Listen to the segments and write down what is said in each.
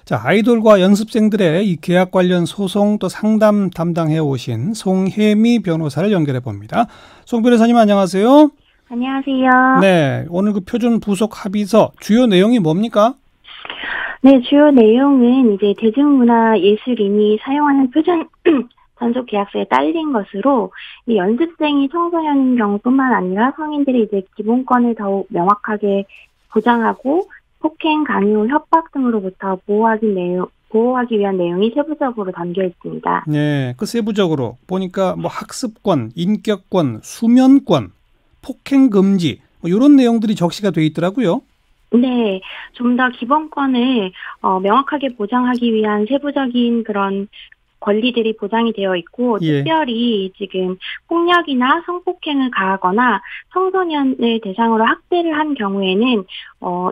자, 아이돌과 연습생들의 이 계약 관련 소송 또 상담 담당해 오신 송혜미 변호사를 연결해 봅니다. 송 변호사님 안녕하세요. 안녕하세요. 네, 오늘 그 표준 부속 합의서 주요 내용이 뭡니까? 네, 주요 내용은 이제 대중문화예술인이 사용하는 표준 전속 계약서에 딸린 것으로 이 연습생이 청소년인 경우뿐만 아니라 성인들이 이제 기본권을 더욱 명확하게 보장하고 폭행, 강요, 협박 등으로부터 보호하기 위한 내용이 세부적으로 담겨 있습니다. 네, 그 세부적으로 보니까 뭐 학습권, 인격권, 수면권, 폭행 금지 이런 내용들이 적시가 돼 있더라고요. 네, 좀 더 기본권을 명확하게 보장하기 위한 세부적인 그런 권리들이 보장이 되어 있고, 예. 특별히 지금 폭력이나 성폭행을 가하거나 청소년을 대상으로 학대를 한 경우에는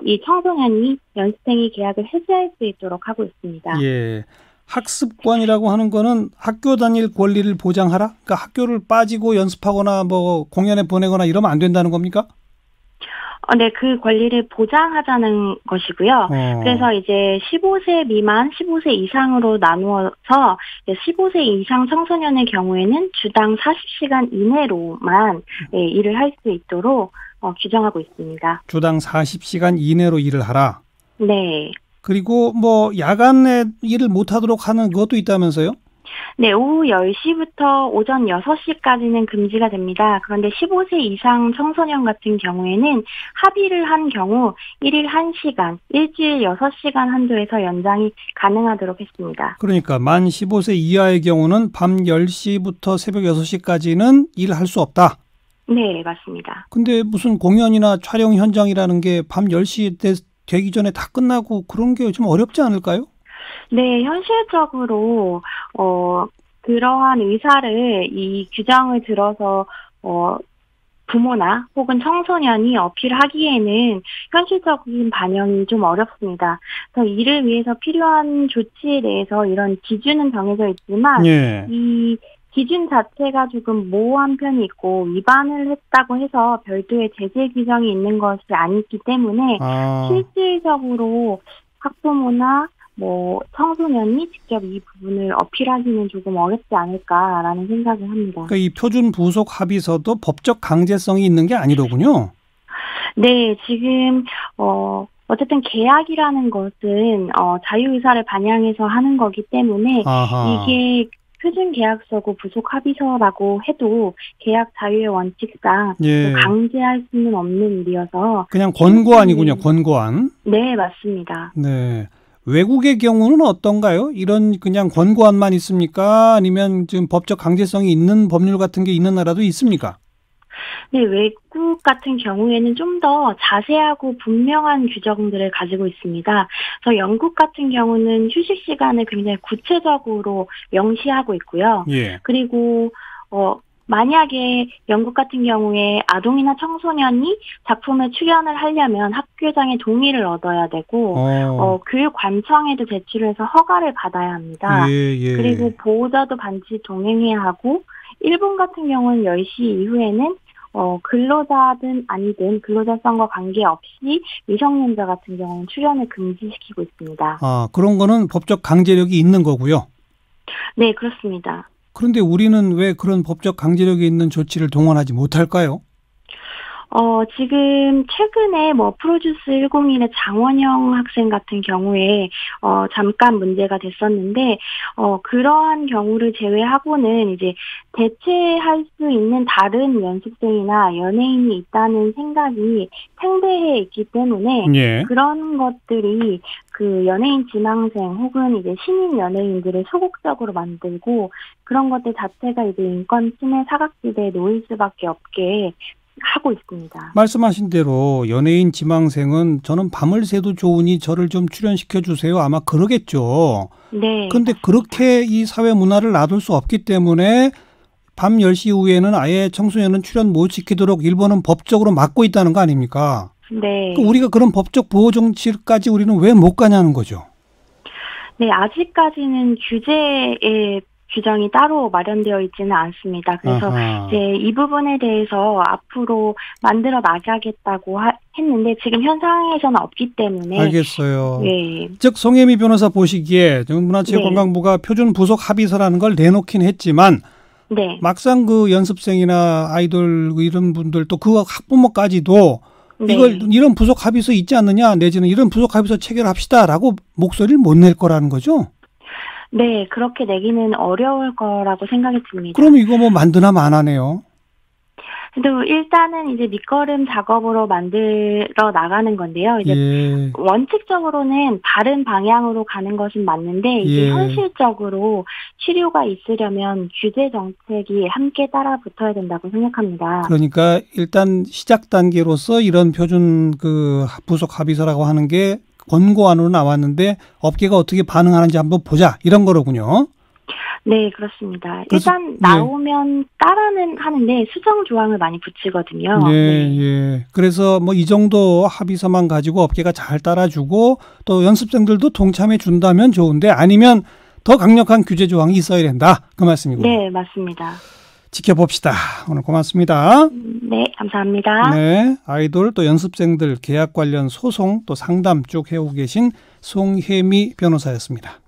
이 청소년이 연습생이 계약을 해지할 수 있도록 하고 있습니다. 예. 학습권이라고 하는 거는 학교 다닐 권리를 보장하라? 그러니까 학교를 빠지고 연습하거나 뭐 공연에 보내거나 이러면 안 된다는 겁니까? 네, 그 권리를 보장하자는 것이고요. 그래서 이제 15세 미만, 15세 이상으로 나누어서 15세 이상 청소년의 경우에는 주당 40시간 이내로만 일을 할 수 있도록 규정하고 있습니다. 주당 40시간 이내로 일을 하라? 네. 그리고 뭐 야간에 일을 못하도록 하는 것도 있다면서요? 네, 오후 10시부터 오전 6시까지는 금지가 됩니다. 그런데 15세 이상 청소년 같은 경우에는 합의를 한 경우 1일 1시간, 일주일 6시간 한도에서 연장이 가능하도록 했습니다. 그러니까 만 15세 이하의 경우는 밤 10시부터 새벽 6시까지는 일할 수 없다? 네, 맞습니다. 근데 무슨 공연이나 촬영 현장이라는 게 밤 10시 되기 전에 다 끝나고 그런 게 좀 어렵지 않을까요? 네, 현실적으로 그러한 의사를 이 규정을 들어서 부모나 혹은 청소년이 어필하기에는 현실적인 반영이 좀 어렵습니다. 그래서 이를 위해서 필요한 조치에 대해서 이런 기준은 정해져 있지만 예. 이 기준 자체가 조금 모호한 편이 있고 위반을 했다고 해서 별도의 제재 규정이 있는 것이 아니기 때문에 실질적으로 학부모나 청소년이 직접 이 부분을 어필하기는 조금 어렵지 않을까라는 생각을 합니다. 그러니까 이 표준 부속 합의서도 법적 강제성이 있는 게 아니로군요. 네, 지금 어쨌든 계약이라는 것은 자유의사를 반영해서 하는 거기 때문에 이게 표준 계약서고 부속 합의서라고 해도 계약 자유의 원칙상 강제할 수는 없는 일이어서 그냥 권고안이군요. 권고안. 네, 맞습니다. 네. 외국의 경우는 어떤가요? 이런 그냥 권고안만 있습니까? 아니면 지금 법적 강제성이 있는 법률 같은 게 있는 나라도 있습니까? 네, 외국 같은 경우에는 좀 더 자세하고 분명한 규정들을 가지고 있습니다. 그래서 영국 같은 경우는 휴식 시간을 굉장히 구체적으로 명시하고 있고요. 예. 그리고 만약에 영국 같은 경우에 아동이나 청소년이 작품에 출연을 하려면 학교장의 동의를 얻어야 되고 교육관청에도 제출해서 허가를 받아야 합니다. 그리고 보호자도 반드시 동행해야 하고 일본 같은 경우는 10시 이후에는 근로자든 아니든 근로자성과 관계없이 미성년자 같은 경우는 출연을 금지시키고 있습니다. 그런 거는 법적 강제력이 있는 거고요. 네, 그렇습니다. 그런데 우리는 왜 그런 법적 강제력이 있는 조치를 동원하지 못할까요? 지금 최근에 프로듀스 101의 장원영 학생 같은 경우에 잠깐 문제가 됐었는데 그러한 경우를 제외하고는 이제 대체할 수 있는 다른 연습생이나 연예인이 있다는 생각이 팽배해 있기 때문에 그런 것들이 그 연예인 지망생 혹은 이제 신인 연예인들을 소극적으로 만들고 그런 것들 자체가 이제 인권 침해 사각지대에 놓일 수밖에 없게 하고 있습니다. 말씀하신 대로 연예인 지망생은 저는 밤을 새도 좋으니 저를 좀 출연시켜 주세요. 아마 그러겠죠. 네. 그런데 그렇게 이 사회 문화를 놔둘 수 없기 때문에 밤 10시 이후에는 아예 청소년은 출연 못 시키도록 일본은 법적으로 막고 있다는 거 아닙니까? 네. 우리가 그런 법적 보호 정치까지 우리는 왜 못 가냐는 거죠. 네, 아직까지는 규제에 규정이 따로 마련되어 있지는 않습니다. 그래서 아하. 이제 이 부분에 대해서 앞으로 만들어 나가겠다고 했는데 지금 현상에서는 없기 때문에. 알겠어요. 네. 즉 송혜미 변호사 보시기에 문화체육관광부가 표준 부속 합의서라는 걸 내놓긴 했지만 네. 막상 그 연습생이나 아이돌 이런 분들 또 그 학부모까지도 네. 이런 부속 합의서 있지 않느냐 내지는 이런 부속 합의서 체결합시다라고 목소리를 못 낼 거라는 거죠. 네, 그렇게 내기는 어려울 거라고 생각이 듭니다. 그럼 이거 뭐 만드나 마나네요. 근데 일단은 이제 밑거름 작업으로 만들어 나가는 건데요. 이제 예. 원칙적으로는 다른 방향으로 가는 것은 맞는데 이게 예. 현실적으로 실효가 있으려면 규제 정책이 함께 따라 붙어야 된다고 생각합니다. 그러니까 일단 시작 단계로서 이런 표준 그 부속 합의서라고 하는 게 권고안으로 나왔는데 업계가 어떻게 반응하는지 한번 보자 이런 거로군요. 네, 그렇습니다. 그래서, 일단 나오면 따라는 하는데 수정 조항을 많이 붙이거든요. 예, 네. 예. 그래서 뭐 이 정도 합의서만 가지고 업계가 잘 따라주고 또 연습생들도 동참해 준다면 좋은데 아니면 더 강력한 규제 조항이 있어야 된다. 그 말씀이군요. 네, 맞습니다. 지켜봅시다. 오늘 고맙습니다. 네, 감사합니다. 네, 아이돌 또 연습생들 계약 관련 소송 또 상담 쭉 해오고 계신 송혜미 변호사였습니다.